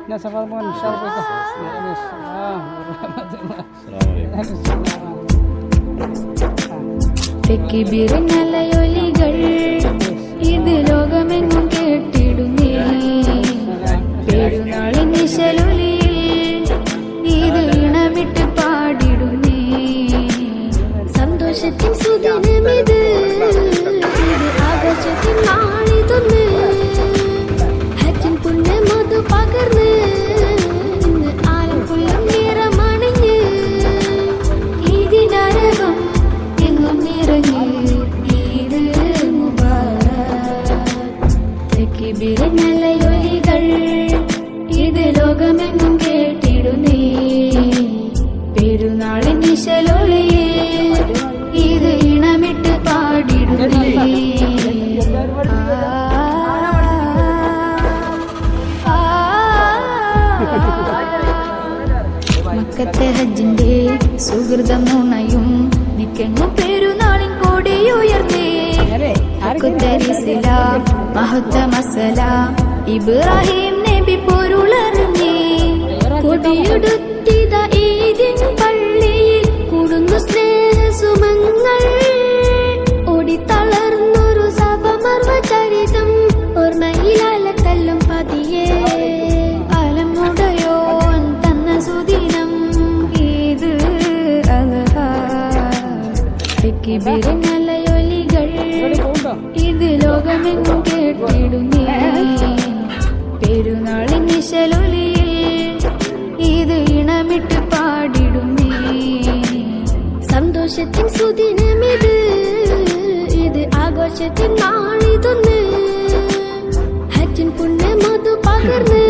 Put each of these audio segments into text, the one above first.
Nasa Palmon, share ko ito. തെക്കിബിറിനലയൊലികൾ ഇത് ലോകമെങ്ങും കേട്ടിടുന്നേ പെരുന്നാളിൻ നിശലൊലിയിൽ ഇത് ഇണമിട്ട് പാടിടുന്നേ സന്തോഷത്തിൻ സുദിനമിത് ഇത് ആകാശത്തിൻ നാളിതൊന്ന് ഹജ്ജിൻ പുണ്യ മധു പകർന്ന് ഇന്ന് ആലം കൊല്ലം നിറമണിഞ്ഞ് ഇതിനരകം എങ്ങും നിറഞ്ഞ് ഈദ് മുബാറക് തെക്കിബിറിനലയൊലികൾ ഇത് ലോകമെങ്ങും കേട്ടിടുന്നേ പെരുന്നാളിൻ നിശലൊലിയിൽ ഇത് ഇണമിട്ട് പാടിടുന്നേ മക്കത്തെ ഹജ്ജിന്റെ സുഹൃതം നുണയും നിക്കെങ്ങും പെരുന്നാളിൻ കൊടിയുയർന്നേ മഹത്തമസലാം ഇബ്രാഹിം നബി പൊരുളറിഞ്ഞേ കൊടിയെടുത്തിത ഈദിൻ പള്ളിയിൽ കൂടുന്നു സ്നേഹസുമങ്ങൾ ഓടിത്തളർന്നൊരു സഭമർവ ചരിതം ഓർമ്മയിലാലത്തല്ലും പതിയെ അലമുടയോൻ തന്ന സുദിനം ഇത് തെക്കിബിറിനലയൊലികൾ ഇത് ലോകമെങ്ങും കേട്ടിടുന്നേ പെരുന്നാളിൻ നിശലൊലിയിൽ ഇത് ഇണമിട്ട് പാടിടുന്നേ സന്തോഷത്തിൻ സുദിനമിത് ഇത് ആഘോഷത്തിൻ നാളിതൊന്ന് ഹജ്ജിൻ പുണ്യ മധു പകർന്ന്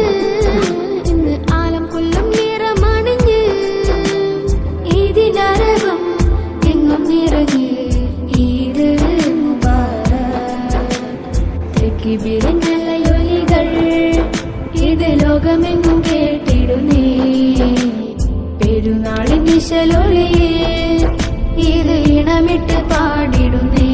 ഇന്ന് ആലം കൊല്ലം നിറമണിഞ്ഞ് ഇതിനരകം എങ്ങും നിറഞ്ഞ് ഈദ് മുബാറക് തെക്കിബിറിനലയൊലികൾ ഇത് ലോകമെങ്ങും കേട്ടിടുന്നേ പെരുന്നാളിൻ നിശലൊലിയിൽ ഇത് ഇണമിട്ട് പാടിടുന്നേ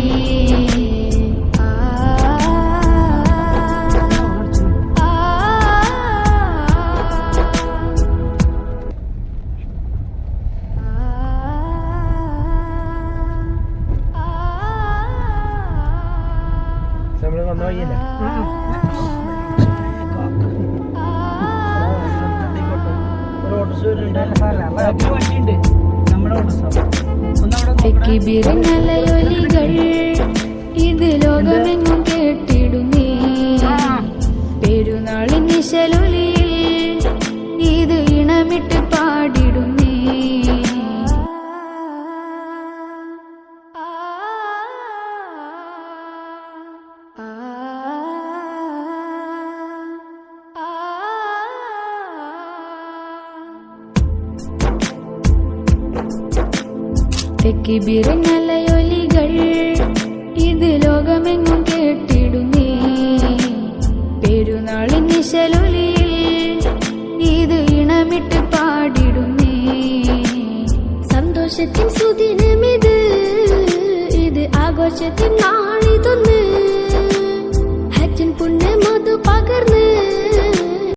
തെക്കിബിറിനലയൊലികൾ ഇത് ലോകമെങ്ങും കേട്ടിടുന്നേ പെരുന്നാളിൻ നിശലൊലിയിൽ ഇത് ഇണമിട്ട് പാടിടുന്നേ തെക്കിബിറിനലയൊലികൾ ഇത് ലോകമെങ്ങും കേട്ടിടുന്നേ പെരുന്നാളിൻ നിശലൊലിയിൽ ഇത് ഇണമിട്ട് പാടിടുന്നേ സന്തോഷത്തിൻ സുദിനമിത് ഇത് ആഘോഷത്തിൻ